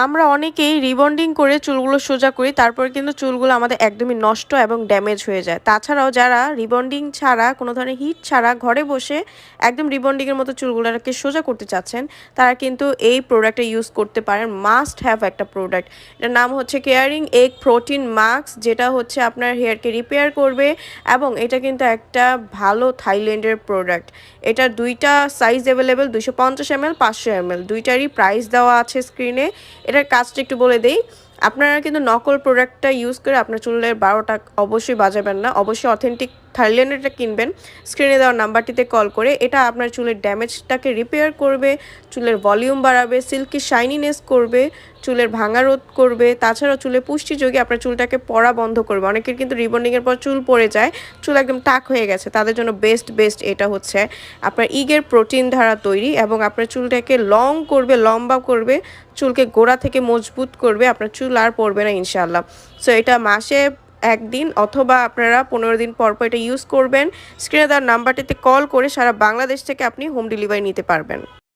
আমরা অনেকেই রিবন্ডিং করে চুলগুলো সোজা করি, তারপরে কিন্তু চুলগুলো আমাদের একদমই নষ্ট এবং ড্যামেজ হয়ে যায়। তাছাড়াও যারা রিবন্ডিং ছাড়া কোনো ধরনের হিট ছাড়া ঘরে বসে একদম রিবন্ডিংয়ের মতো চুলগুলোকে সোজা করতে চাচ্ছেন, তারা কিন্তু এই প্রোডাক্টটা ইউজ করতে পারেন। মাস্ট হ্যাভ একটা প্রোডাক্ট, এটার নাম হচ্ছে কেয়ারিং এগ প্রোটিন মাস্ক, যেটা হচ্ছে আপনার হেয়ারকে রিপেয়ার করবে এবং এটা কিন্তু একটা ভালো থাইল্যান্ডের প্রোডাক্ট। এটার দুইটা সাইজ অ্যাভেলেবেল, 250 ml 500 ml, দুইটারই প্রাইস দেওয়া আছে স্ক্রিনে। এটার কাজটা একটু বলে দেই। আপনারা কিন্তু নকল প্রোডাক্টটা ইউজ করে আপনার চুলের 12টা অবশ্যই বাজাবেন না, অবশ্যই অথেন্টিক থাইল্যান্ডেরটা কিনবেন। স্ক্রিনে দেওয়া নাম্বারটিতে কল করে। এটা আপনার চুলের ড্যামেজটাকে রিপেয়ার করবে, চুলের ভলিউম বাড়াবে, সিল্কি শাইনিনেস করবে, চুলের ভাঙা রোধ করবে। তাছাড়াও চুলে পুষ্টি যোগে আপনার চুলটাকে পড়া বন্ধ করবে। অনেকের কিন্তু রিবন্ডিংয়ের পর চুল পড়ে যায়, চুল একদম টাক হয়ে গেছে, তাদের জন্য বেস্ট এটা হচ্ছে আপনার ইগের প্রোটিন দ্বারা তৈরি এবং আপনার চুলটাকে লং করবে, লম্বা করবে, চুলকে গোড়া থেকে মজবুত করবে, আপনার চুল আর পড়বে না ইনশাআল্লাহ। সো এটা মাসে একদিন অথবা আপনারা 15 দিন পর পর এটা ইউজ করবেন। স্ক্রিনে দেওয়ার নাম্বারটিতে কল করে সারা বাংলাদেশ থেকে আপনি হোম ডেলিভারি নিতে পারবেন।